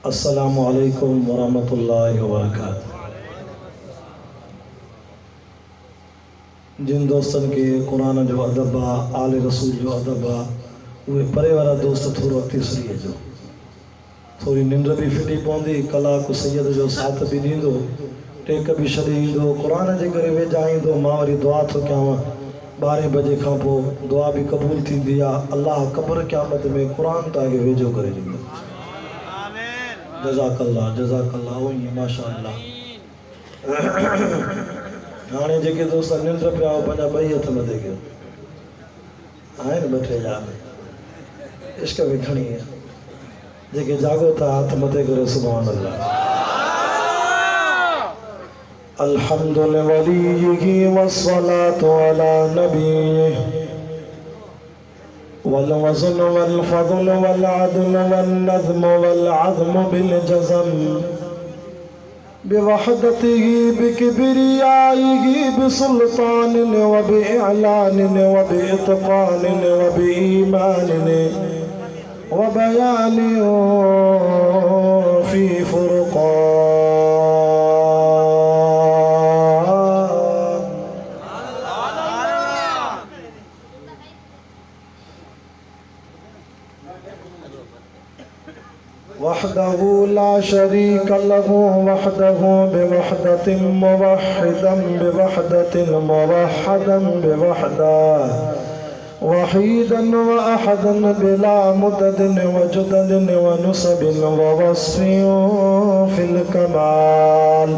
अस्सलामु अलैकुम वरहमतुल्लाहि वबरकातुहू। जिन दोस्तन के कुरान जो अदब आहे, आले रसूल जो अदब आहे, उहे परे वारा दोस्त थोरो अॻिते सरी अचो। थोड़ी निंड भी फिटी पवंदी, कलाक सैयद जो साथ भी ॾींदो, टेक भी छॾे ईंदो, कुरान जे करे वेझा ईंदो। मां वरी दुआ थो कयांव, 12 बजे खां पोइ दुआ भी क़बूल थींदी आहे। अल्लाह क़ब्र क़यामत में कुरान तव्हांखे वेझो करे ॾींदो। जज़ाकल्लाह जज़ाकल्लाह। उहो माशाअल्लाह। हाणे जेके दोस्त निंड पिया हो, पंहिंजा 2 हथ मथे कयो, आहिनि 2-3 यार इश्क में खणी जेके जागो था हथ मथे करो। सुभान अल्लाह। अल्हम्दुलिल्लाह वलिय्यिही वस्सलातु अला नबिय्यिही वल वज़न वल फज़ल वल अदल वल नज़्म वल अज़्म बिल जज़म बिवहदतिही बिकिब्रियाइही बिसुल्तानिन व बिइलानिन व बिइत्क़ानिन व बिईमानिन व बयानिन फी फुरक़ान वहदहू ला शरीक लहू वहदहू बिवहदतिन मुवहिदन बिवहदतिन मुवहदन बिवहदा वहीदन व अहदन बिला मुददिन व जुददिन व नुसबिन व वस्फिन फिल कमाल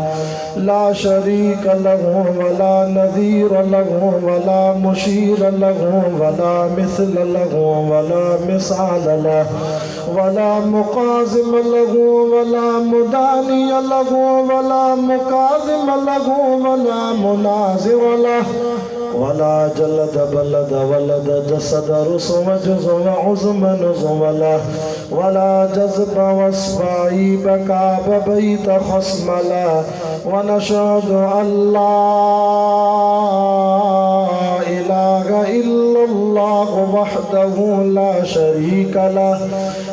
ला शरीक लहू वला नज़ीर लहू वला मुशीर लहू वला मिसल लहू वला मिसाल लहू वला मुकाज़िम लहू वला मुदानी लहू वला मुकाज़िम लहू वला मुनाज़िर लहू वला जलद बलद वलद जसद रुसव जुज़ व उज़्म नुज़्म लहू वला जज़्ब वस्फ़ाई बका बबैत खस्म लहू व नशहदु अल्ला इलाहा इल्लल्लाह वहदहू ला शरीक लहू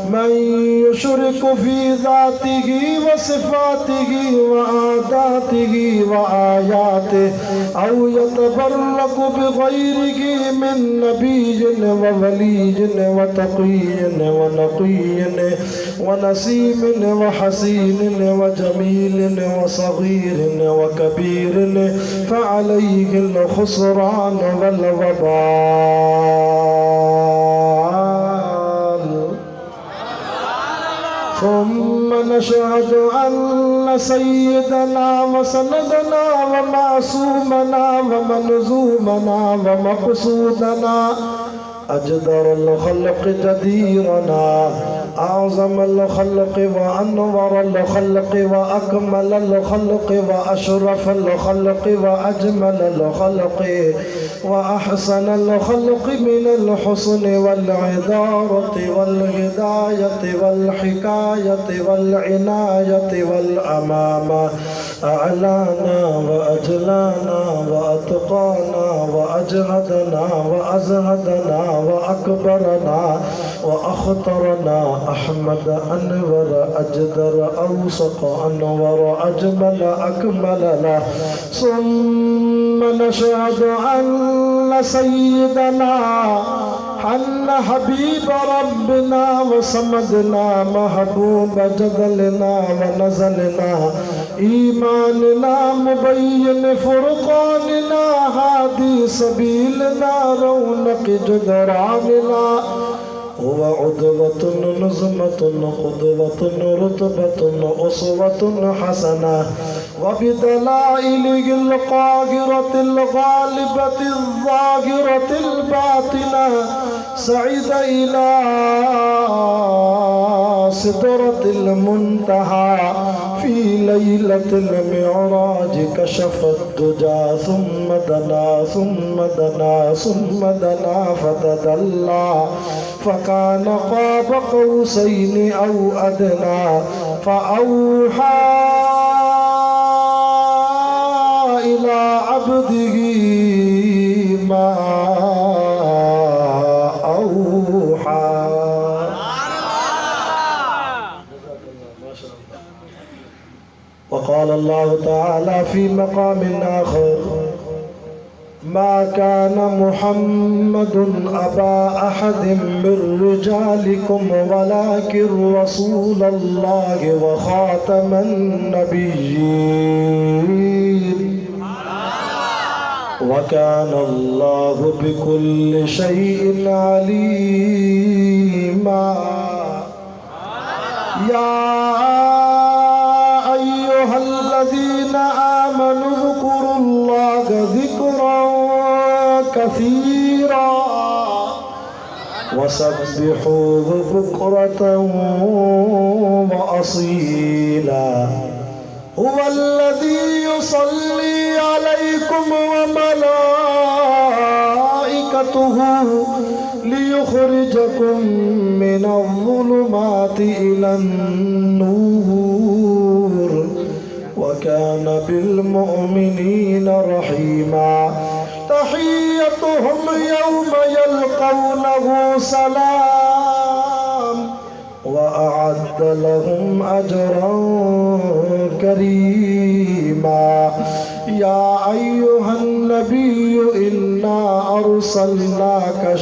मन युशरिक फी ज़ातिही व सिफ़ातिही व आदातिही व आयातिही औ यतबर्रक बिग़ैरिही मिन नबिय्यिन व वलिय्यिन व तक़िय्यिन व नक़िय्यिन व नसीमिन व हसीनिन व जमीलिन व सग़ीरिन व कबीरिन फ़अलैहिल ख़ुस्रान वल वबाल। सुम्मा नशहदु अन्न सय्यदना व सनदना व मासूमना व मनज़ूमना व मक़सूदना अजदरुल खल्क़ जदीरना आज़मुल खल्क़ व अनवरुल खल्क़ व अकमलुल खल्क़ व अशरफुल खल्क़ व अजमलुल खल्क़ व अहसनुल खल्क़ मिनल हुस्न वल इदारति वल हिदायति वल हिकायति वल इनायति वल अमामा अअलाना व अजलाना व अतक़ाना व अजहदना व अज़हदना व अकबरना व अख़तरना अहमद अनवर अजदर औसक़ अनवर अजमल अकमल लहू। सुम्मा नशहदु अन्न सय्यदना अन्न हबीब रब्बिना व समदना महबूब जदलना व नज़लना ईमानना मुबय्यिन फुरक़ानना हादी सबीलना रौनक़ जुदरानना हुवा उद्वतुन नुज़मतुन क़ुद्वतुन रुतबतुन उसवतुन हसना व बिदलाइलिल क़ाहिरतिल ग़ालिबतिल ज़ाहिरतिल बातिना सईद इला सिदरतिल मुंतहा फी लैलतिल मिअराज कशफत दुजा सुम्मा दना फतदल्ला फ़कान क़ाब क़ौसैनि औ अदना फ़अौहा इला अब्दिही मा अल्लाह ताला फी मकाम आखर मा कान मुहम्मदुन अबा अहदिम मिर रिजालिकुम वलाकिन रसूलल्लाहि व खातमन नबिय्यीन व कान अल्लाहु बिकुल्लि शैइन अलीमा। या अय्युहल्लज़ीना आमनु ज़कुरुल्लाह ज़िक्रन कसीरा वसब्बिहूहु बुक्रतन व असीला। हुवल्लज़ी युसल्ली अलैकुम व मलाइकतुहु लियुखरिजकुम मिनज़्ज़ुलुमाति इलन्नूर व कान बिलमुअ्मिनीन रहीमा। तहिय्यतुहुम यौम यल्क़ौनहु सलाम व अअद्द लहुम अजरन करीमा। या अय्युहन नबिय्यु इन्ना अर्सलनाका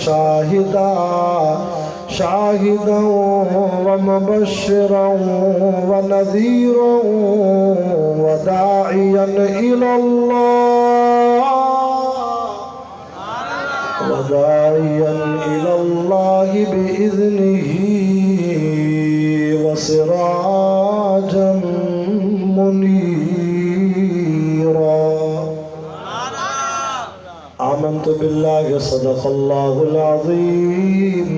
शाहिदन व मुबश्शिरन व नज़ीरन व दाइयन इलल्लाहि बिइज़्निही व सिराजन मुनीरा। आमन्तु बिल्लाहि सदक़ल्लाहुल अज़ीम।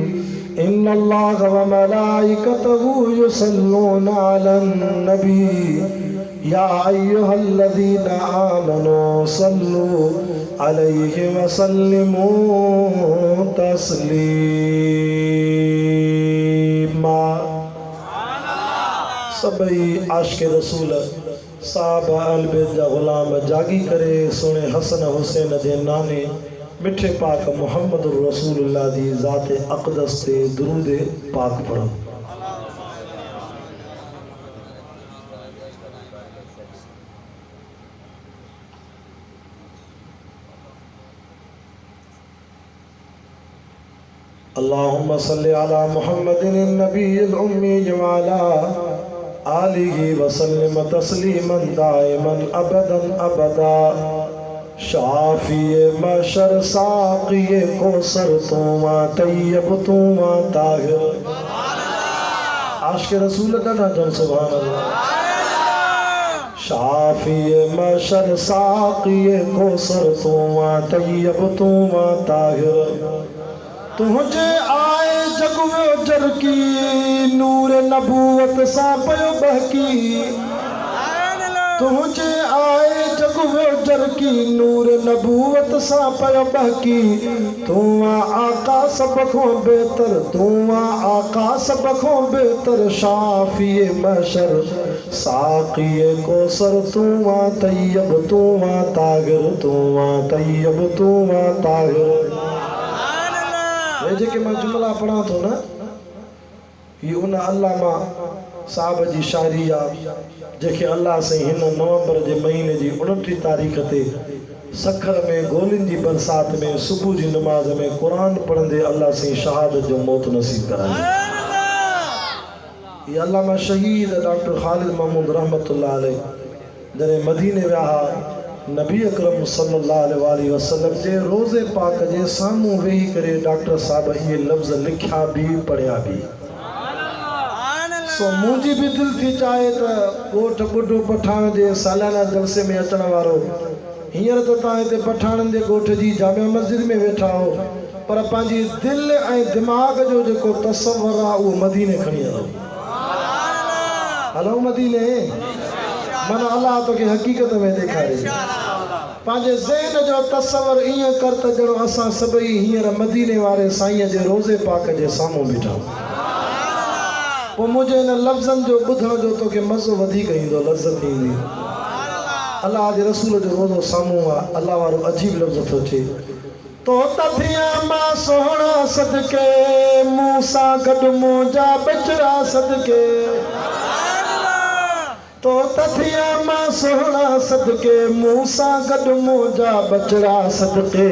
इन्नल्लाह व मलाइकतहु युसल्लूना अलन नबी या अय्युहल्लज़ीना आमनू सल्लू अलैहि व सल्लिमू तस्लीमा। सबई आशिक़ रसूल साहब अहल बैत जा ग़ुलाम जागी करे सुने हसन हुसैन जे नाने मिठे पाक मुहम्मद रसूलुल्लाह दी ज़ात अक़दस ते दुरूद पाक पढ़ो। अल्लाहुम्मा सल्लि अला मुहम्मदिन नबिय्यिल उम्मी व अला आलिहि व सल्लिम तस्लीमन दाइमन अबदन अबदा। शाफ़िए मशर साक़िए कौसर तुमा तय्यब तुमा ताहिर। आशिक़ रसूल ॾाढा जन सुभान अल्लाह। शाफ़िए मशर साक़िए कौसर तुमा तय्यब तुमा ताहिर। तुझे आए जग में जर की नूर नबूवत सा पयो बहकी। तुझे आए जग में जर की नूर नबूवत सा पयो बहकी। तू आका सब को बेहतर, तू आका सब को बेहतर। शाफ़िए महशर साक़िए कौसर तू तय्यब तू ताहिर, तू तय्यब तू ताहिर। जेके मां जुमला पढ़ा थो न ये उन अल्लामा साहब जी शायरी आहे जेके अल्लाह से हिन नवंबर जे महीने जी 29 तारीख़ ते सखर में गोलिन जी बरसात में सुबह जी नमाज में कुरान पढ़ंदे अल्लाह से शहादत जो मौत नसीब कराई। ये अल्लामा शहीद डॉक्टर ख़ालिद महमूद रहमतुल्लाह अलैह जॾहिं मदीने विया नबी अकरम सल्लल्लाहु अलैहि वसल्लम जे रोज़े पाक जे साम्हूं वेही करे डॉक्टर साहब ये लफ्ज़ लिखिया भी पढ़िया भी। सो मुंहिंजी भी दिल थी चाहे त ॻोठ ॿुढो पठान जे सालाना जलसे में अचण वारो हींअर त तव्हां हिते पठाणनि जे ॻोठ जी जामिया मस्जिद में वेठा हो पर पंहिंजी दिल ऐं दिमाग़ जो जेको तसव्वुर आहे उहो मदीने खणी हलो। हलो मदीने माना अल्लाह तोखे हक़ीक़त में ॾेखारे। पंहिंजे ज़हन जो तसव्वुर ईअं कर त ॼणो असां सभई हींअर मदीने वारे साईं जे रोज़े पाक जे साम्हूं बीठा। पोइ मुंहिंजे हिन लफ़्ज़नि जो ॿुधण जो तोखे मज़ो वधीक ईंदो, लज़त ईंदी। अल्लाह जे रसूल जो रोज़ो साम्हूं आहे। अल्लाह वारो अजीब लफ़्ज़ थो चए तो तथिया मां सोहणा सदके मूं सां गॾु मुंहिंजा बचड़ा सदके। तो तथिया मां सोहना सदके मूसा गड मोजा बचड़ा सदके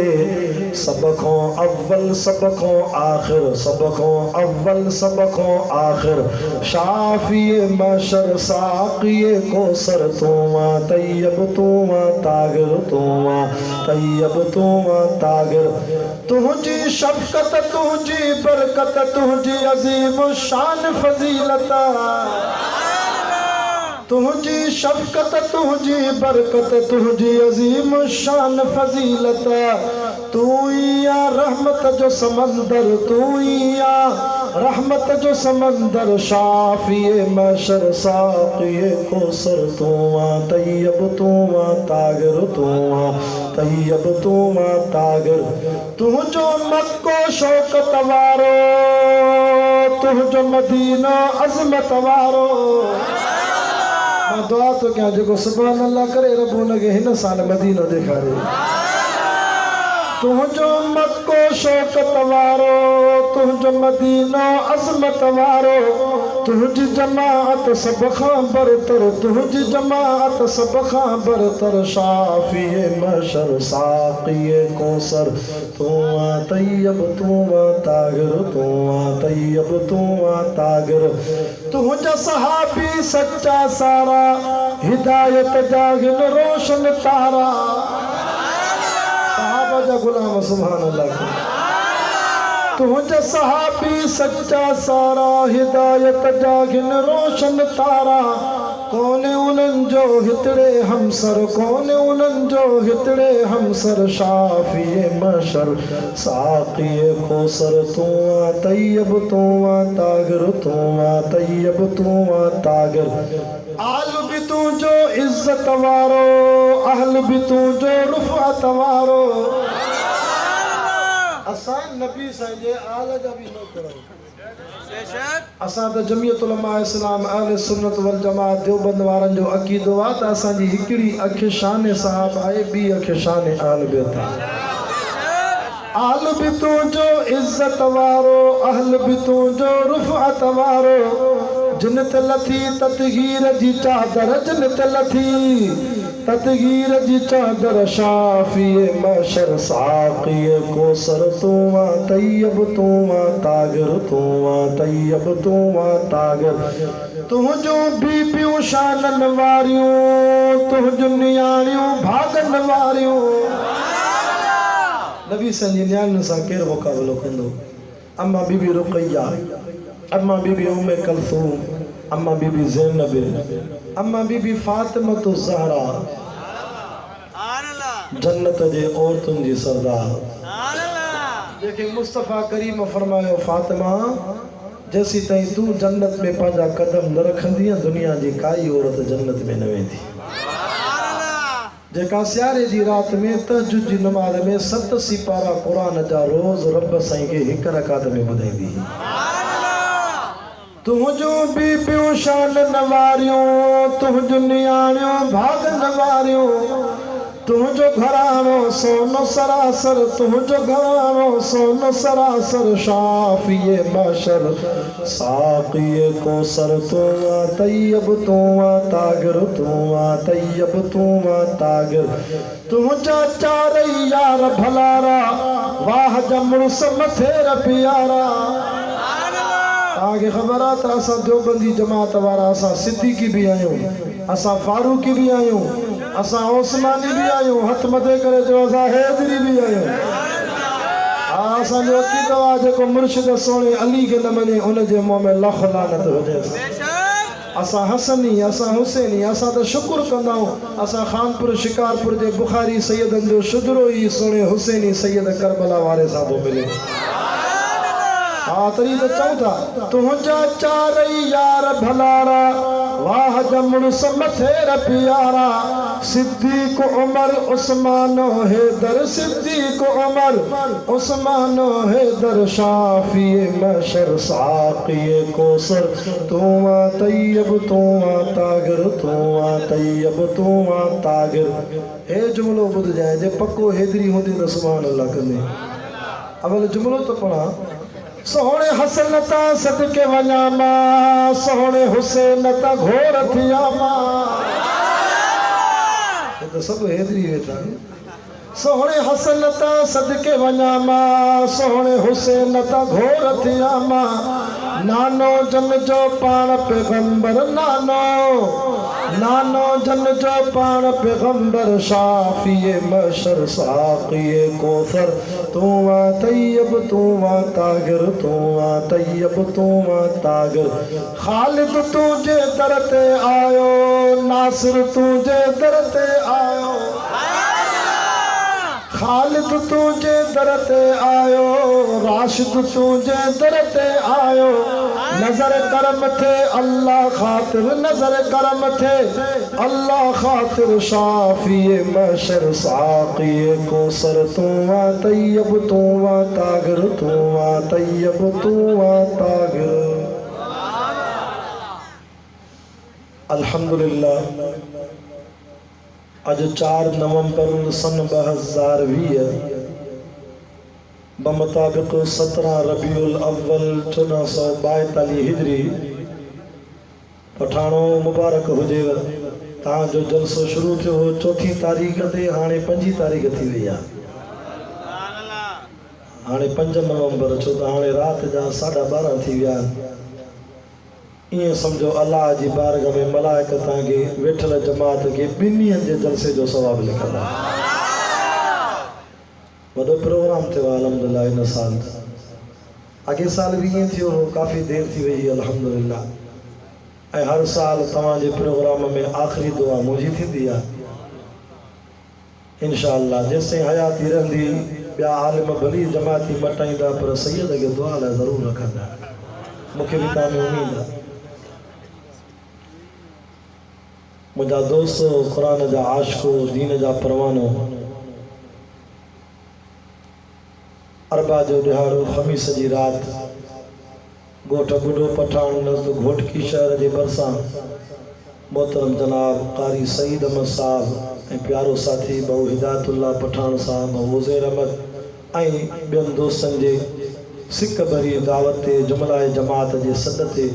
सब को अव्वल सब को आखिर सब को अव्वल सब को आखिर शाफिए मशर साकिए कोसर तुमा तैयब तुमा तागिर तुमा तैयब तुमा तागिर तुझी शफकत तुझी बरकत तुझी अजीम शान फजीलता तुझी शफकत तुझी बरकत तुझी अजीम शान फजीलत तू या रहमत जो समंदर तू या रहमत जो समंदर शाफिए मशर साकिए कोसर तुमा तैयब तुमा तागिर तुमा तैयब तुमा तागिर तुझो मक्को शौकत वारो तुझो मदीना अजमत वारो दुआ तो क्या जो सुभान अल्लाह करे रब उनके हिन साल मदीनो दिखारे तुझो मक्को शौकत वारो तुझो मदीनो अजमत वारो तुझी जमात सब खां बरतर तुझी जमात सब खां बरतर शाफिए मशर साकिए कोसर तुमा तैयब तुमा तागिर तुमा तैयब तुमा तागिर तुझा सहाबी सच्चा सारा हिदायत जागिन रोशन तारा सहाबा जा गुलाम सुभान अल्लाह तुझा सहाबी सच्चा सारा हिदायत जागिन रोशन तारा कौन उन्हनि जो हितड़े हमसर कौन उन्हनि जो हितड़े हमसर शाफिए मशर साकिए कोसर तुमा तैयब तुमा तागिर तुमा तैयब तुमा तागिर आल भी तू जो इज्जत वारो अहल भी तू जो रुफअत वारो असां नबी साईं जे आल जा भी नौकर असां त जमियत उलमा इस्लाम अहले सुन्नत वल जमात देवबंद वारनि जो अक़ीदो आहे त असांजी हिकिड़ी अख शान साहब आहे ॿी अख शान आल बेत आल भी तू जो इज्जत वारो अहल भी तू जो रुफअत वारो जिन ते लथी ततगीर जी चादर जिन ते लथी ततगीर जी चादर शाफिए मशर साकिए कोसर तुमा तैयब तुमा तागिर तुमा तैयब तुमा तागिर तुझो बीबियूं शानन वारियूं तुझो नियाणियूं भागन वारियूं नबी संजी नियाणियुनि सां केरु मुक़ाबिलो कंदो अम्मा बीबी रुक़ैया अम्मा बीबी उम्मे कलसूम अम्मा बीबी ज़ैनब अम्मा बीबी फातिमा ज़हरा जन्नत जे औरतुनि जी सरदार जेके मुस्तफ़ा करीम फरमायो फातिमा जैसी ताईं तू जन्नत में पंहिंजा कदम न रखंदीअ दुनिया जी काई औरत जन्नत में न वेंदी जेका सियारे जी रात में तहज्जुद जी नमाज़ में 7 सिपारा क़ुरान जा रोज़ रब साईं खे हिक रकात में ॿुधाईंदी तुझो बीबियूं शान नवारियूं तुझो नियाणियूं भाग नवारियूं तुझो घरानो सोनो सरासर तुझो घरानो सोनो सरासर शाफिए मशर साकिए कोसर तुमा तैयब तुमा तागिर तुमा तैयब तुमा तागिर तुझा चारई यार भलारा वाह जमुर्स मथेर प्यारा आगे खबर आ त असां देवबंदी जमात वारा असां सिद्दीकी भी आहियूं असां फारूकी भी आहियूं असां उस्मानी भी आहियूं हथ मथे करे जो असां हैदरी भी आहियूं असांजो अक़ीदो आहे जेको मुर्शिद सोणे अली खे न मञे उन जे मुंहं में लख लानत हुजे असां हसनी असां हुसैनी असां त शुक्र कंदा आहियूं असां खानपुर शिकारपुर जे बुखारी सैयदनि जो शुजरो ई सोणे हुसैनी सैयद करबला वारे सां थो मिले तरी तो चौथा तुझा चारई यार भलारा वाह जमुर्स मथेर प्यारा सिद्दीक उमर उस्मानो हैदर सिद्दीक उमर उस्मानो हैदर शाफिए मशर साकिए कोसर तुमा तैयब तुमा तागिर तुमा तैयब तुमा तागिर हे जुमलो ॿुध जाए जे पक्को हैदरी हूंदी त सुभान अल्लाह कंदे अवल जुमलो तो पढ़ा सोहणे हसन ता सदके वञा मां, सोहणे हुसैन ता घोर थिया मां। तो सब हेदरी वेठा सोहणे हसन ता सदके वञा मां, सोहणे हुसैन ता घोर थिया मां। नानो जन जो पाण पैगंबर नानो जन जो पाण पैगंबर शाफिए मशर साक़िए कोसर। तू वा तैयब तू वा तागिर तू वा तैयब तू वा तागिर। खालिद तुझे दर ते आयो, नासिर तुझे दर ते आयो। खालिद तुझे दर ते आयो, राशिद तुझे दर ते आयो। नजर करम थे अल्लाह खातिर, नजर करम थे अल्लाह खातिर। शाफिए मशर साक़िए कोसर। तू वा तैयब तू वा तागिर तू वा तैयब तू वा तागिर। अल्हम्दुलिल्लाह अज 4 नवंबर सन 2020 बमुताबिक 17 रबीउल अव्वल 1442 हिजरी पठाणो मुबारक हुजेव। तहां जो जलसो शुरू थियो 4 तारीख़ ते, हाणे 5 तारीख़ थी वई आहे। हाणे 5 नवंबर छो त हाणे रात जा 12:30 थी विया। इं समझो अल्लाह जी बारगाह में मलाइका तव्हांखे वेठल जमात के 2 ॾींहंनि जे जलसे जो सवाब लिखल आहे। वॾो प्रोग्राम थियो आहे अल्हम्दुलिल्लाह इन साल। अॻे साल भी ईअं थियो हो, काफ़ी देर थी वई अल्हम्दुलिल्लाह। ऐं हर साल तव्हांजे प्रोग्राम में आख़िरी दुआ मुंहिंजी थींदी आहे इंशाअल्लाह। जेसिताईं हयाती रहंदी ॿिया आलिम भली जमाती मटाईंदा, पर सैयद खे दुआ लाइ ज़रूरु रखंदा। मूंखे बि तव्हां में उम्मीद आहे। मुझा दोस्त कुरान जा आशिको, दीन जा परवानो, अरबा जो दिहाड़ो ख़मीस जी रात गोठ बुढ़ो पठान नज़द घोटकी शहर के भरसा मोहतरम जनाब कारी सईद अहमद साहब ऐं प्यारो साथी बहु हिदायतुल्लाह पठान साहब, वज़ीर अहमद ऐं ॿियनि दोस्तनि जे सिक भरी दावत ते जुमलाए जमात जे सद ते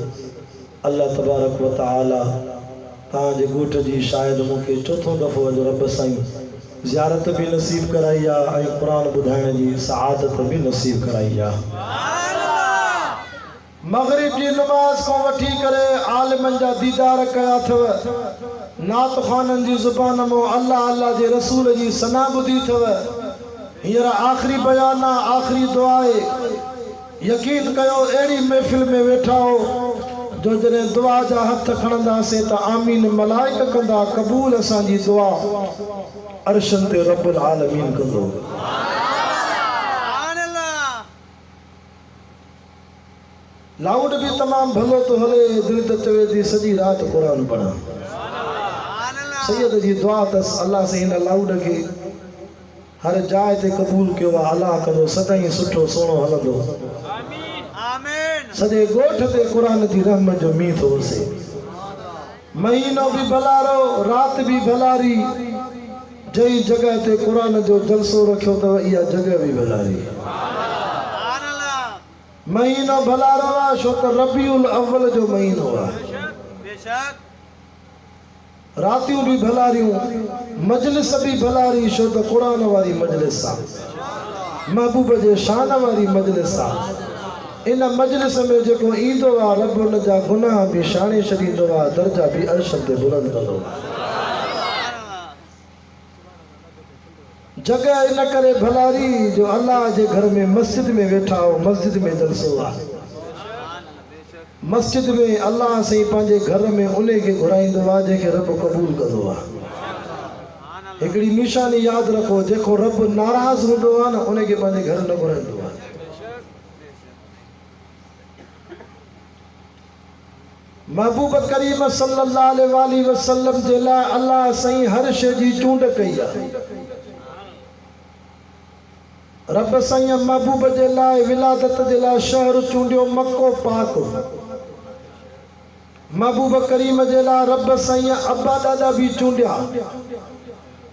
अल्लाह तबारक व तआला तव्हांजे ॻोठ जी शायद मूंखे 4थों दफ़ो अॼु रब साईं ज़ियारत भी नसीब कराई आहे ऐं क़ुरान ॿुधाइण जी सआदत भी नसीब कराई आहे। मग़रिब जी नमाज़ को वठी करे आलिमनि जा दीदार कया अथव, नात ख़ाननि जी ज़ुबान मां अल्लाह अल्लाह जे रसूल जी सना ॿुधी अथव। हींअर आख़िरी बयान आहे, आख़िरी दुआ आहे। यकीन कयो अहिड़ी महफ़िल में वेठा हो जो जॾहिं दुआ जा हथ खणंदासीं त आमीन मलाइका कंदा, क़बूल असांजी दुआ अर्शन ते रब्बुल आलमीन कंदो। लाउड भी तमाम भलो तो हले, दिल तो चवे थी सजी रात कुरान पढ़ा। सैयद जी दुआ तस अल्लाह से इन लाउड के हर जाए ते कबूल कयो आहे। अल्लाह कंदो सदाई सुठो सोनो हलंदो। सॼे ॻोठ ते क़ुरान जी रहमत जो मींहुं थो वसे। महीनो भी भलारो, रात भी भलारी। जई जगह ते क़ुरान जो जलसो रखियो अथव इहा जगह भी भलारी। महीनो भलारो आहे छो त रबीउल अव्वल जो महीनो आहे। रातियूं भी भलारियूं, मजलिस भी भलारी छो त क़ुरान वारी मजलिस आहे, महबूब जे शान वारी मजलिस आहे। इन मजलिस में जेको ईंदो आहे रब उन जा गुनाह भी शाणे छॾींदो आहे, दर्जा भी अर्श ते बुलंद कंदो आहे। जगह इन करे भलारी जो अल्लाह जे घर में मस्जिद में वेठा हो, मस्जिद में जलसो आहे। मस्जिद में अल्लाह से पंहिंजे घर में उन्हें के घुराईंदो आहे जेके रब कबूल कंदो आहे। हिकिड़ी निशानी याद रखो, जेको रब नाराज़ हूंदो आहे न उन्हें के पंहिंजे घर न घुराईंदो आहे। महबूब करीम सल्लल्लाहु अलैहि वसल्लम जे लाइ अल्लाह साईं हर शइ जी चूंड कई आहे। रब साईं महबूब जे लाइ विलादत जे लाइ शहर चूंडियो मक्को पाक। महबूब करीम जे लाइ रब साईं अब्बा दादा भी चूंडिया।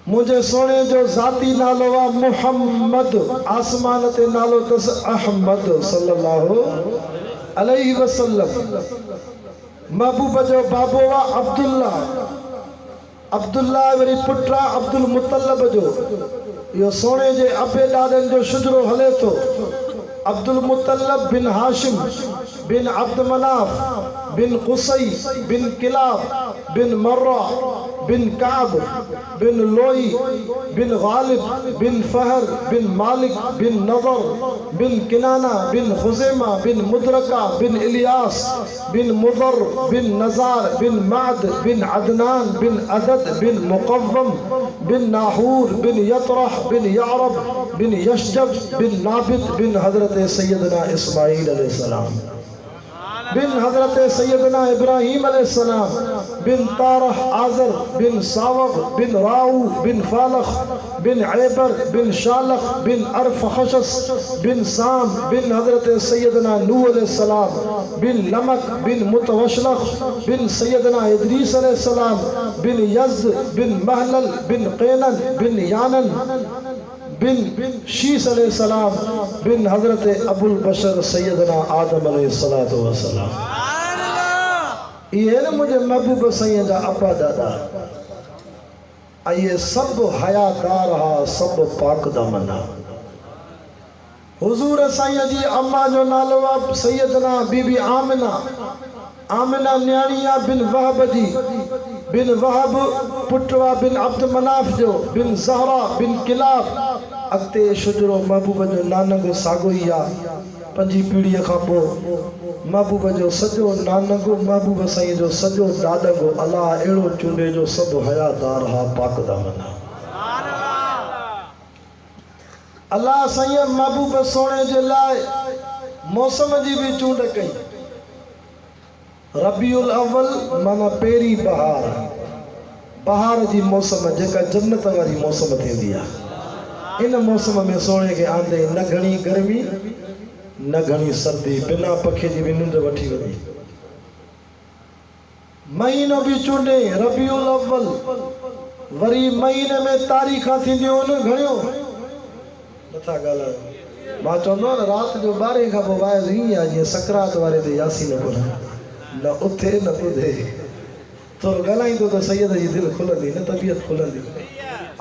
मुझे सोने जो ज़ाती नालो वा मुहम्मद, आसमान ते नालो तस अहमद सल्लल्लाहु अलैहि वसल्लम। महबूब जो बाबो वा अब्दुल्ला, अब्दुल्ला वरी पुट्रा अब्दुल मुतल्लब जो, यो सोने जे अबे ॾाॾनि जो शुजरो हले थो। अब्दुल मुतल्लब बिन हाशिम बिन अब्द मनाफ बिन कुसई बिन किलाब बिन मर्रा बिन काब बिन लोई बिन गालिब बिन फहर बिन मालिक बिन नज़र बिन किनाना बिन खुज़ैमा बिन मुदरका बिन इलियास बिन मुदर बिन नज़ार बिन माद बिन अदनान बिन अदद बिन मुक़व्वम बिन नाहूर बिन यतरह बिन यारब बिन यशजब बिन नाबिद बिन हज़रत सैयदना इस्माईल अलैहिस्सलाम बिन हज़रत सैयदना इब्राहीम अलैहिस्सलाम बिन तारह आज़र बिन सावग बिन राऊ बिन फालख बिन ऐबर बिन शालख बिन अरफखशस बिन साम बिन हज़रत सैयदना नूह अलैहिस्सलाम बिन लमक बिन मुतवशलख बिन सैयदना इदरीस अलैहिस्सलाम बिन यज़्द बिन महलल बिन क़ैनन बिन यानन बिन शीस अलैहिस्सलाम बिन हज़रत अबुल बशर सैयदना आदम अलैहिस्सलातु वस्सलाम। ये न मुझे महबूब सैयद जा अपा दादा, ये सब हयादार हा, सब पाक दा मना। हुजूर साईं जी अम्मा जो नालो वा सैयदना बीबी आमिना, आमिना न्याणिया बिन वहब जी, बिन वहब पुटवा बिन अब्द मनाफ जो, बिन ज़हरा बिन किलाब। अॻिते शुजरो महबूब जो नानक साॻो ई आहे। पंजी पीढ़ीअ खां पोइ महबूब जो सॼो नानक, महबूब साईं जो सॼो ॾाॾगो, अलाह अहिड़ो चूंडे जो सभु हयादार हा, पाक दा मना। अलाह साईं महबूब सोने जे लाइ मौसम जी भी चूंड कई। रबीउल अव्वल माना पहिरीं बहार, बहार जी मौसम जेका जन्नत वारी मौसम थींदी आहे। इन मौसम में सोने के आंदे न घणी गर्मी न घणी सर्दी, बिना पखे जी भी निंड वठी वई। महीनो भी चूंडे रबीउल अव्वल, वरी महीने में तारीख़ा थींदियूं न घणियूं नथा ॻाल्हायो। मां चवंदो न राति जो 12 खां पोइ वाइज़ ईअं आहे जीअं सकरात वारे ते यासीन न पढ़े, न उथे न ॿुधे। थोरो ॻाल्हाईंदो त सैयद जी दिलि खुलंदी, न तबियत खुलंदी।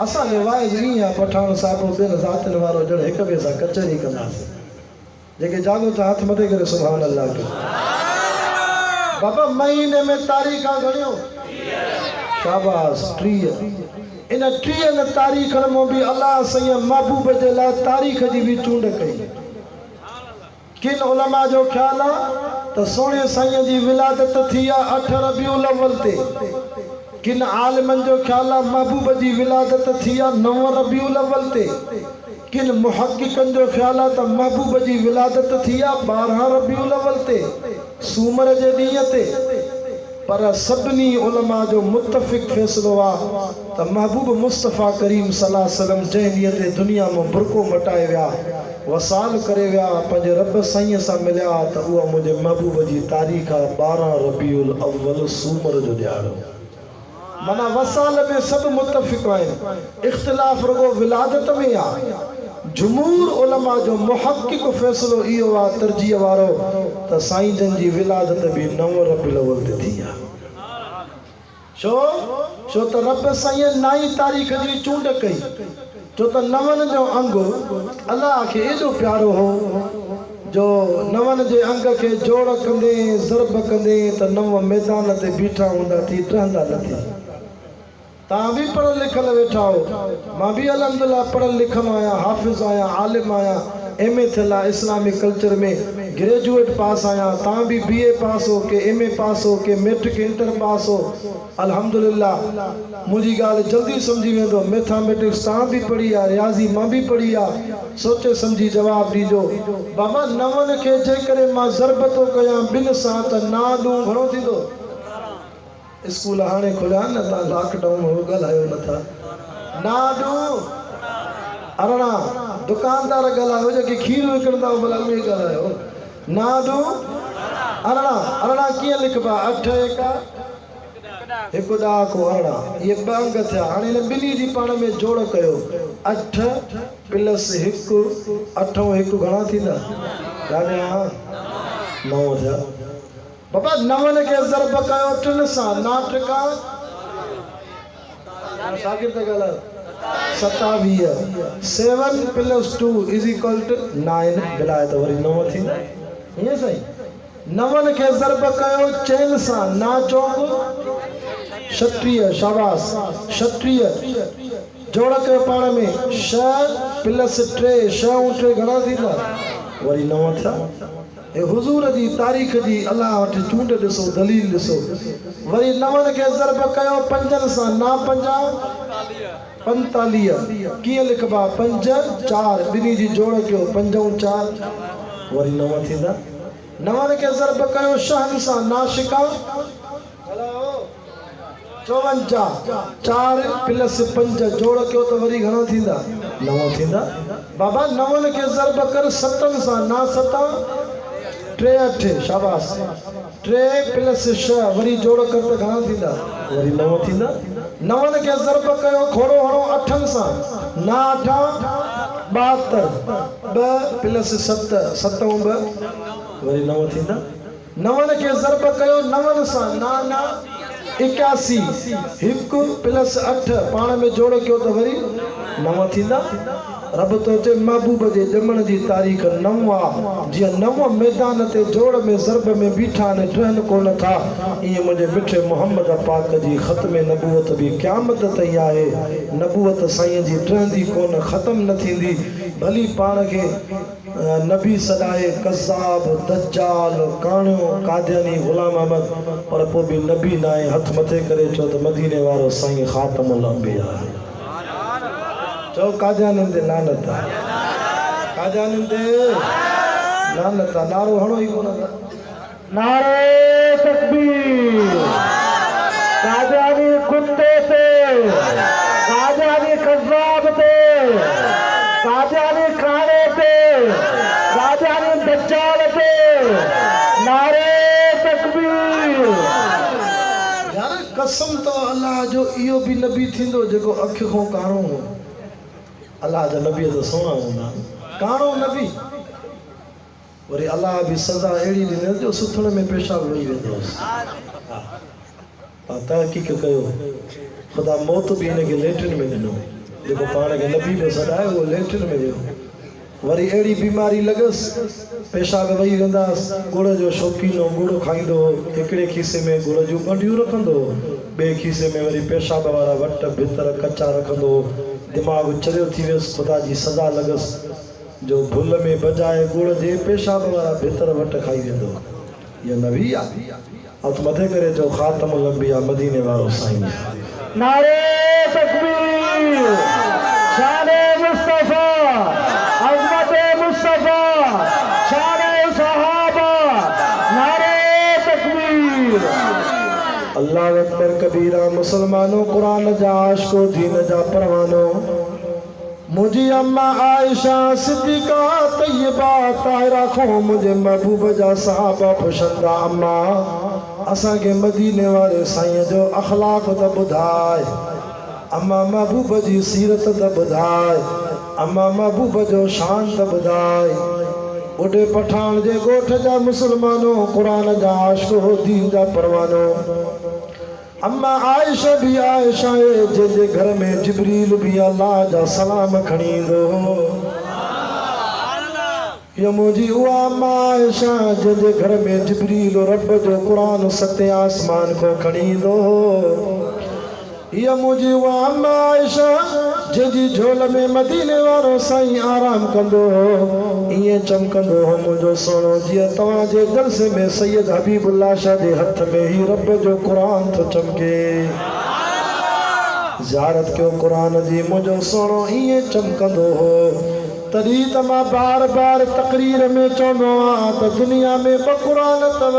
असांजो वाइज़ ईअं आहे, पठान साहिब ॿियनि ज़ातियुनि वारो ॼण हिक ॿिए सां कचहरी कंदासीं। जेके जागो था हथ मथे करे सुभान अल्लाह कयो। बाबा महीने में तारीख़ा घणियूं? शाबाश 30। इन 30 तारीख़नि में भी अल्लाह साईं महबूब जे लाइ तारीख़ जी भी चूंड कई। किन उलमा जो ख्याल आहे त सोने साईं जी विलादत थी आहे 8 रबीउल अव्वल ते। किन आलिमन जो ख्याल आहे महबूब जी विलादत थी आहे 9 रबीउल अव्वल ते। किन मुहक्किकन जो ख्याल आहे त महबूब जी विलादत थी आहे 12 रबीउल अव्वल ते, सूमर जे ॾींहं ते। पर सभिनी उलमा जो मुतफ़िक़ फ़ैसिलो आहे त महबूब मुस्तफ़ा करीम सल्लल्लाहु अलैहि वसल्लम जंहिं ॾींहं ते दुनिया में बुरको मटाए विया, वसाल करे विया, पंहिंजे रब साईं सां मिलिया, त उहा मुंहिंजे महबूब जी तारीख़ आहे 12 रबीउल अव्वल, सूमर जो ॾियारो। माना वसाल में सब मुतफ़िक़ आहिनि, इख़्तिलाफ़ रुगो विलादत में आहे। जमूर उलमा जो मुहक्किक फ़ैसिलो इहो आहे तरजीह वारो त साईं जन जी विलादत भी 9 रबीउल अव्वल ते थी आहे। छो त रब साईं 9 तारीख़ जी चूंड कई, छो त 9 जो अंग अल्लाह खे एॾो प्यारो हो जो 9 जे अंग खे जोड़ कंदे ज़रब कंदे त 9 मैदान ते बीठा हूंदा थी टहंदा न थी। तव्हां भी पढ़ल लिखल वेठा हो, मां भी अल्हम्दुलिल्लाह पढ़ल लिखल आहियां, हाफ़िज़ आहियां, आलिम आहियां, MA थियल आहे इस्लामिक कल्चर में, ग्रेजुएट पास आहियां। तव्हां भी BA पास हो, के MA पास हो, के मैट्रिक इंटर पास हो। अल्हम्दुलिल्लाह मुंहिंजी ॻाल्हि जल्दी सम्झी वेंदो। मैथमेटिक्स तव्हां भी पढ़ी आहे, रियाज़ी मां भी पढ़ी आहे। सोचे सम्झी जवाब ॾिजो। बाबा 9 खे जेकॾहिं मां ज़रब थो कयां 2 सां त 9 घणो थींदो? स्कूल हाणे खुलिया न, तव्हां लॉकडाउन हो ॻाल्हायो नथा। 9 अरिड़हं दुकानदार ॻाल्हायो, जेके खीर विकिणंदा भला उहे ॻाल्हायो। 9 अरिड़हं कीअं लिखबा? 8 1 हिकु ॾह को 18 ये ॿ अंग थिया। हाणे हिन ॿिन्ही जी पाण में जोड़ कयो 8 प्लस 1 8 ऐं 1 घणा थींदा? ॾाढा 9 थिया। बाबा 9 खे ज़रब कयो 3 सां 9 टिका शागिर्द ॻाल्हायो 27 7 प्लस 2 इज इक्वल टू 9 मिलाए त वरी 9 थींदा। ईअं सही 9 खे ज़रब कयो 4 सां 9 चौक 36 शाबाश 36 जोड़ कयो पाण में 6 प्लस 3 6 ऐं 3 घणा थींदा? वरी 9 थिया। ए हुजूर जी तारीख़ जी अल्लाह वटि चूंड ॾिसो दलील ॾिसो। वरी 9 खे ज़रब कयो 5 सां 9 45 कीअं लिखबा 5 4 ॿिन्ही जी जोड़ कयो 5 ऐं 4 वरी 9 थींदा। 9 खे ज़रब कयो 6 सां 9 शिका 54 4 प्लस 5 जोड़ कयो त वरी घणा थींदा? 9 थींदा। बाबा 9 खे ज़रब कर 7 सां 9 7 3 8 शाबाश 3 प्लस 6 वरी जोड़ कर त घणा थींदा? वरी 9 थींदा। 9 खे ज़रब कयो खोड़ो हणो 8 सां 9 8 72 2 प्लस 7 7 ऐं 2 वरी 9 थींदा। 9 खे ज़रब कयो 9 सां 9 9 81 1 प्लस 8 पाण में जोड़ कयो त वरी 9 थींदा। रब तो चे महबूब जे ॼमण जी तारीख़ 9 आहे। जीअं 9 मैदान ते जोड़ में ज़रब में बीठा ने ठहन कोन था ईअं मुंहिंजे मिठे मोहम्मद पाक जी ख़त्म नबूवत बि क़यामत ताईं आहे। नबूवत साईं जी ठहंदी कोन ख़त्म न थींदी। भली पाण खे नबी सॾाए कज़ाब दज्जाल काणियो कादियानी गुलाम अहमद पर पोइ बि नबी न आहे। हथ मथे करे चओ त मदीने वारो साईं ख़ातमुल अंबिया आहे। चो कादियानी ते लानत आहे। कादियानी ते लानत आहे। नारो हणो ई कोन था। नारे तकबीर। कादियानी कुत्ते ते कादियानी कज़्ज़ाब ते कादियानी काणे ते कादियानी दज्जाल ते नारे तकबीर। यार कसम तो अल्लाह जो इहो बि नबी थींदो जेको अख खां काणो हो। अल्लाह जा नबी तो सोना हूंदा काणो नबी। वरी अल्लाह भी सज़ा अहिड़ी ॾिने जो सुथण में पेशाब वेही वेंदो हुअसि। तहक़ीक़ कयो ख़ुदा मौत बि हिनखे लेट्रिन में ॾिनो। जेको पाण खे नबी में सॾाए उहो लेट्रिन में वियो। वरी अहिड़ी बीमारी लॻसि पेशाब वेही वेंदासि। गुड़ जो शौक़ीन हो गुड़ खाईंदो हो। हिकिड़े खीसे में गुड़ जूं ॻंढियूं रखंदो हो ॿिए खीसे में वरी पेशाब वारा वट भितर कचा रखंदो हो। दिमाग़ चरियो थी वियुसि। ख़ुदा जी सज़ा लॻसि जो भुल में बजाए गुड़ जे पेशाब वारा भितर वट खाई वेंदो। इहो नबी आहे। हथ मथे करे चओ ख़ातमुल अंबिया मदीने वारो साईं। नारे तकबीर। शाने मुस्तफा अज़मते मुस्तफा शाने सहाबा नारे तकबीर। अल्लाह अकबर कबीरा। मुसलमानों कुरान जा आशिको दीन जा परवानो मुझी अम्मा आयशा सिद्दीका तैयबा ताहिरा खो मुझे महबूब जा सहाबा पुछंदा अम्मा असां के मदीने वाले साईं जो अखलाक त ॿुधाए। अम्मा महबूब जी सीरत त ॿुधाए। अम्मा महबूब जो शान त ॿुधाए। उॾे पठान जे ॻोठ जा मुसलमानों कुरान जा आशिको दीन जा परवानो अम्मा आयशा भी आयशा है जंहिंजे घर में जिब्रील भी अल्लाह जा सलाम खणी ईंदो। ये मुझी उहा अम्मा आयशा जंहिंजे घर में जिब्रील रब जो कुरान सते आसमान को खणी ईंदो। ये मुझी उहा अम्मा आयशा जंहिंजी झोल में मदीने वारो साईं आराम कंदो ईअं चमकंदो हो मुंहिंजो सोनो जीअं तव्हांजे जलसे में सैयद हबीबुल्लाह शाह जे हथ में ही रब जो कुरान थो चमके। ज़ियारत कयो कुरान जी मुंहिंजो सोनो ईअं चमकंदो हो। तॾहिं त मां बार बार तकरीर में चवंदो आहियां त दुनिया में ॿ कुरान अथव।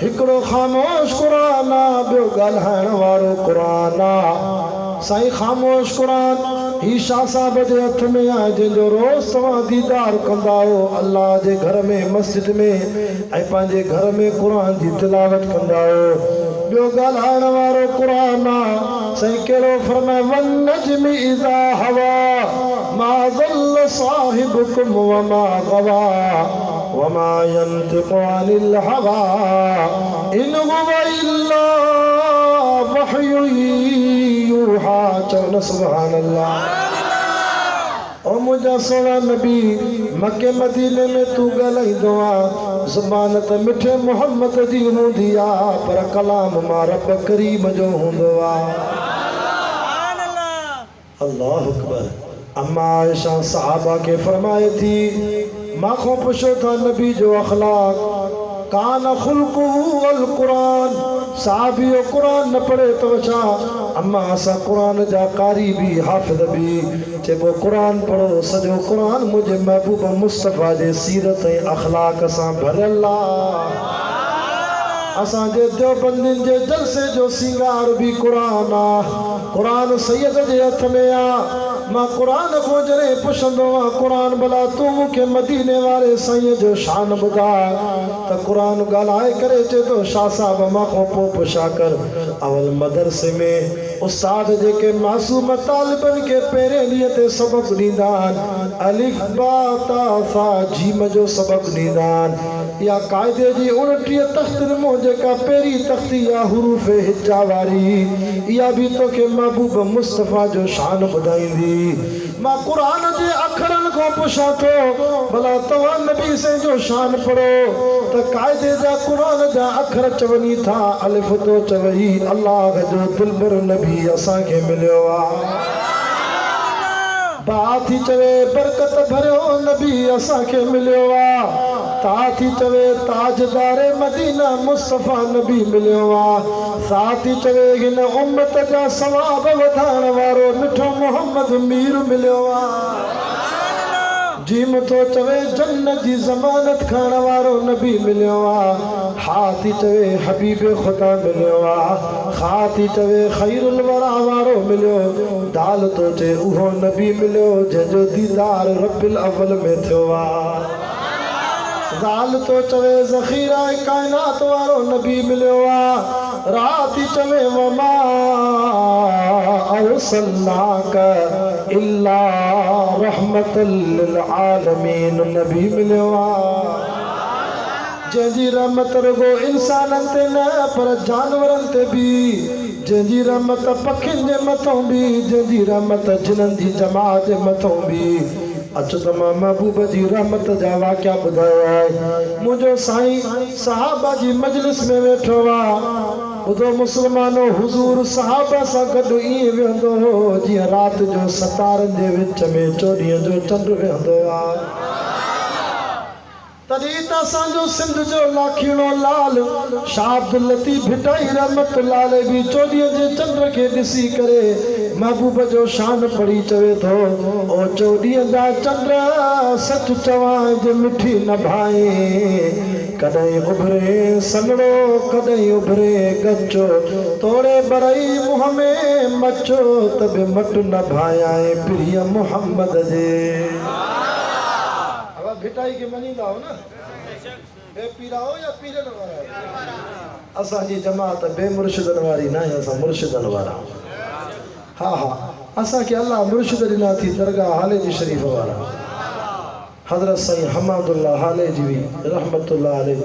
हिकिड़ो ख़ामोश कुरान आहे ॿियो ॻाल्हाइण वारो कुरान आहे। साईं ख़ामोश कुरान ही शाह साहब जे हथ में आहे जंहिंजो रोज़ तव्हां दीदार कंदा हो अल्लाह जे घर में मस्जिद में ऐं पंहिंजे घर में कुरान जी तिलावत कंदा हो। ॿियो ॻाल्हाइण वारो क़ुरान सही कहिड़ो फरमाए वन नजमी इज़ा हवा मा ज़ल्ल साहिबुकुम वमा गवा वमा यंतिक़ु अनिल हवा इन हुवा इल्ला वहयु यूहा। चवण सुभान अल्लाह। ओ मुझा सोना नबी मके मदीने में तू ॻाल्हाईंदो आहे ज़ुबान त मिठे मोहम्मद जी हूंदी आहे पर कलाम मां रब करीम जो हूंदो आहे। अल्लाह अकबर। अम्मा आयशा सहाबा के फरमाए थी माखों पुछो था नबी जो अखलाक कान खुल्कुहु अल कुरान साहबी कुरान न पढ़े तो छा अम्मा असां कुरान जा कारी भी हाफ़िज़ भी चइबो कुरान पढ़ो सॼो कुरान मुझे महबूब मुस्तफ़ा जे सीरत ऐं अखलाक सां भरियल आहे। असांजे देवबंदियुनि जे जलसे जो सिंगार भी कुरान आहे। कुरान सैयद जे हथ में आहे। मां कुरान को जॾहिं पुछंदो आहियां कुरान भला तूं मूंखे मदीने वारे साईं जो शान ॿुधाए त कुरान ॻाल्हाए करे चए थो शाह साहब मां खां पोइ पुछा कर अवल मदरसे में उस्ताद जेके मासूम तालिबनि खे पहिरें ॾींहं ते सबक़ु ॾींदा आहिनि अलिफ बा ता सा जीम जो सबक़ु ॾींदा आहिनि या क़ाइदे जी 29 तख़्तरमो जेका पहिरीं तख़्ती आहे हुरूफ़ हिजा वारी इहा बि तोखे महबूब मुस्तफ़ा जो शान ॿुधाईंदी। मां कुरान जे अखरनि खां पुछां थो भला तव्हां नबी से जो शान पढ़ो त क़ाइदे जा कुरान जा अखर चवनी था अलिफ तो चवई अल्लाह जो दिलबर नबी असांखे मिलियो आहे। बा थी चवे बरकत भरियो नबी असांखे मिलियो आहे। ता थी चवे ताजदारे मदीना मुस्तफ़ा नबी मिलियो आहे। सा थी चवे हिन उम्मत जा सवाब वधाइण वारो मिठो मोहम्मद मीर मिलियो आहे। जीम तो चवे जन्नत जी ज़मानत खाइण वारो नबी मिलियो आहे। हा थी चवे हबीब ख़ुदा मिलियो आहे। खा थी चवे ख़ैरुल वरा वारो मिलियो। दाल तो चए उहो नबी मिलियो जंहिंजो दीदार रबिल अव्वल में थियो आहे। ज़ाल तो चवे ज़ख़ीरा काइनात वारो नबी मिलियो आहे। रात चवे वमा अरसलनाक इल्ला रहमतल लिल आलमीन नबी मिलियो आहे। जंहिंजी रहमत रुगो इंसाननि ते न पर जानवरनि ते भी जंहिंजी रहमत पखियुनि जे मथां भी जंहिंजी रहमत जिन्हनि जी जमात जे मथां भी अचो त मां महबूब जी रहमत जा वाक़िया ॿुधायो आहे। मुंहिंजो साईं सहाबा जी मजलिस में वेठो आहे। ॿुधो मुस्लमानो हुज़ूर सहाबा सां गॾु ईअं वेहंदो हो जीअं राति जो सतारनि जे विच में चोॾींहं जो चंड वेहंदो आहे। तॾहिं त असांजो सिंध जो लाखीणो लाल शाह अब्दुल लतीफ़ भिटाई रहमतुल्लाह अलैह बि चोॾींहं जे चंड खे ॾिसी करे महबूब जो शान पढ़ी चवे थो ओ चोॾींहं जा चंड सच चवां जे मिठी न भाए कॾहिं उभरे सनड़ो कॾहिं उभरे गचो तोड़े बरई मुंहं में मचो त बि मट न भायाए प्रिय मोहम्मद जे। भिटाई के मनींदा हो न बे पीरा हो या पीरन वारा असांजी जमात बे मुर्शिदन वारी न आहे असां मुर्शिदन वारा। हा हा असांखे अल्लाह मुर्शिद ॾिना थी दरगाह हाले जी शरीफ़ वारा हज़रत साईं हमादुल्लाह हाले जी भी रहमतुल्लाह अलैह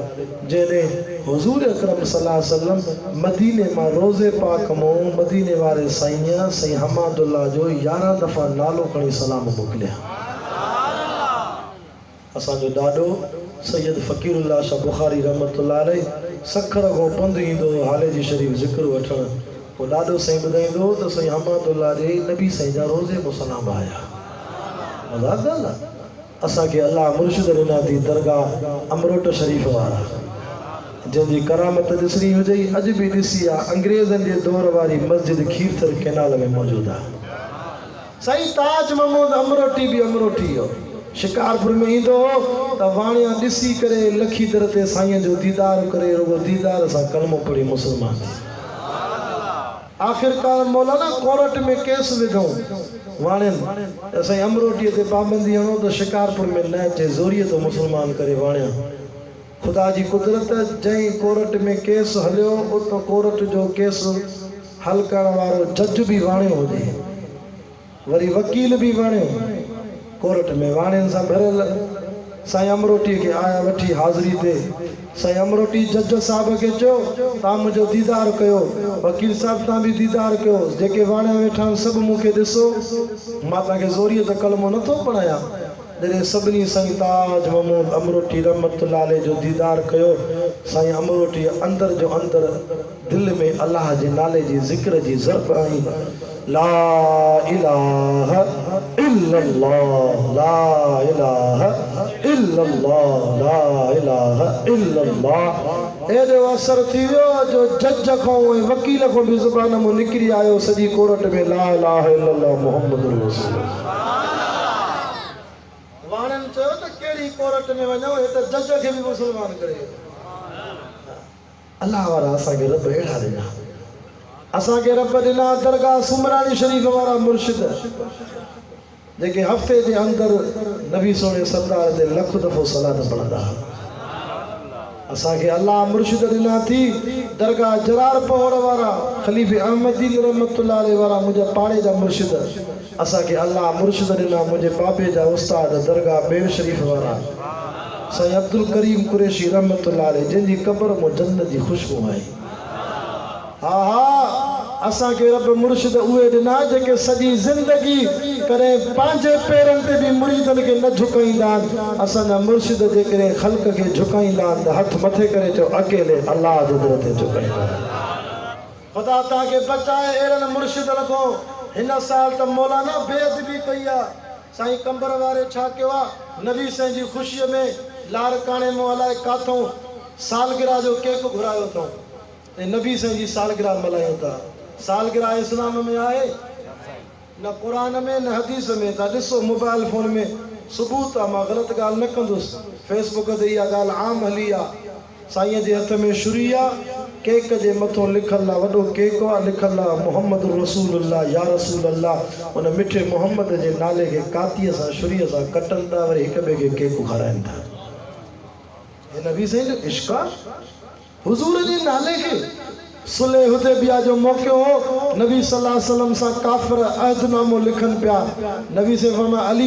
जंहिंने हुज़ूर अकरम सल्लल्लाहु अलैहि वसल्लम मदीने मां रोज़े पाक मां मदीने वारे साईं हमादुल्लाह जो 11 दफ़ा नालो खणी सलाम मोकिलिया। असांजो ॾाढो सैयद फ़कीरुल्लाह शाह बुखारी रहमतुल्लाह अलैह सखर खां पंधु ईंदो हाले जी शरीफ़ ज़िक्र वठण पोइ ॾाढो साईं ॿुधाईंदो त साईं हमादुल्लाह जे नबी साईं जा रोज़े को सलाम आया। मज़ाक ॻाल्हि आहे। असांखे अल्लाह मुर्शिद ॾिना थी दरगाह अमरोट शरीफ़ वारा जंहिंजी करामत ॾिसणी हुजे अॼु बि ॾिसी आहे अंग्रेज़नि जे दौर वारी मस्जिद खीरथर कैनाल में मौजूदु आहे। साईं ताज महमूद अमरोटी भी अमरोटी हो शिकारपुर में ईंदो त वाणिया ॾिसी करे लखी दर ते साईं जो दीदार करे रुगो दीदार सां कलमो पढ़ी मुसलमान थी। आख़िरकार मौलाना कोर्ट में केस विधऊं वाणियनि असांजी अमरोटीअ ते पाबंदी हणो त शिकारपुर में न अचे ज़ोरीअ तो मुसलमान करे वाणिया खुदा जी कुदरत जई कोर्ट में केस हलियो उत कोर्ट जो केस हल करण वारो जज भी वाणियो हुजे, वरी वकील भी वाणियो, कोर्ट में वाणियनि सां भरियल। साईं अमरोटी के आया वठी हाज़िरी ते साईं अमरोटी जज साहब के चयो तव्हां मुंहिंजो दीदार कयो, वकील साहब तव्हां भी दीदार कयो, जेके वाणिया वेठा आहिनि सभु मूंखे ॾिसो, मां तव्हांखे ज़ोरीअ त कलमो नथो पढ़ायां। जॾहिं सभिनी साईं ताज महमूद अमरोटी रहमतुल्लाह अलैह जो दीदार कयो, साईं अमरोटी अंदर जो अंदर दिल में अल्लाह जे नाले जी ज़िक्र जी ज़र्फ़ आई, ला इलाहा इल्लल्लाह, ला इलाहा इल्लल्लाह, ला इलाहा इल्लल्लाह। एॾो असर थी वियो जो जज खां वकील खां बि ज़ुबान मां निकिरी आयो सॼी कोर्ट में ला इलाहा इल्लल्लाह मुहम्मदुर रसूलुल्लाह। वाणियनि चयो त कहिड़ी कोर्ट में वञो, हे त जज खे बि मुस्लमान करे। अल्लाह वारा असांखे रब अहिड़ा ॾिना, असांखे रब ॾिना दरगाह सुमरानी शरीफ़ वारा मुर्शिद जेके हफ़्ते जे अंदर नबी सोने सरदार ते लख दफ़ो सलात पढ़ंदा। असांखे अल्लाह मुर्शिद ॾिना थी दरगाह जरार पहुड़ वारा ख़लीफ़े अहमदीन रहमतुल्लाह अलैह वारा मुंहिंजा पाड़े जा मुर्शिद, असांखे अल्लाह मुर्शिद ॾिना मुंहिंजे बाबे जा उस्ताद दरगाह बेर शरीफ़ वारा साईं अब्दुल करीम कुरैशी रहमतुल्लाह अलैह जिनजी क़ब्र में जन्नत जी खुशबू आई। हा हा असांखे रब मुर्शिद उहे ॾिना जेके सॼी ज़िंदगी कॾहिं पंहिंजे पेरनि ते बि मुरीदनि खे न झुकाईंदा आहिनि। असांजा मुर्शिद जेकॾहिं ख़ल्क़ खे झुकाईंदा आहिनि त हथ मथे करे चओ अकेले अल्लाह जे दर ते झुकाईंदा आहिनि। ख़ुदा तव्हांखे बचाए अहिड़नि मुर्शिदनि खां। हिन साल त मौलाना बेअदबी कई आहे, साईं कंबर वारे छा कयो आहे, नबी साईं जी ख़ुशीअ में लारकाणे में अलाए काथों सालगिरह जो केक घुरायो अथऊं, नबी साईं जी सालगिरह मल्हायूं था। सालगिरह इस्लाम में आहे न क़ुरान में न हदीस में, तव्हां ॾिसो मोबाइल फ़ोन में सबूत आहे, मां ग़लति ॻाल्हि न कंदुसि, फेसबुक ते इहा ॻाल्हि आम हली आहे। साईं जे हथ में छुरी आहे, केक जे मथां लिखल आहे, वॾो केक आहे, लिखल आहे मुहम्मद रसूलुल्लाह या रसूल अल्लाह। उन मिठे मुहम्मद जे नाले खे कातीअ सां छुरीअ सां कटनि था, वरी हिक ॿिए खे केक खाराइनि था। हे नबी साईं जो इश्क़ आहे, हुज़ूर जे नाले खे। सुलह हुदैबिया जो मौक़ो हो, नबी सल्लल्लाहु अलैहि वसल्लम सां काफ़िर अहदनामो लिखनि पिया, नबी साईं फरमाया अली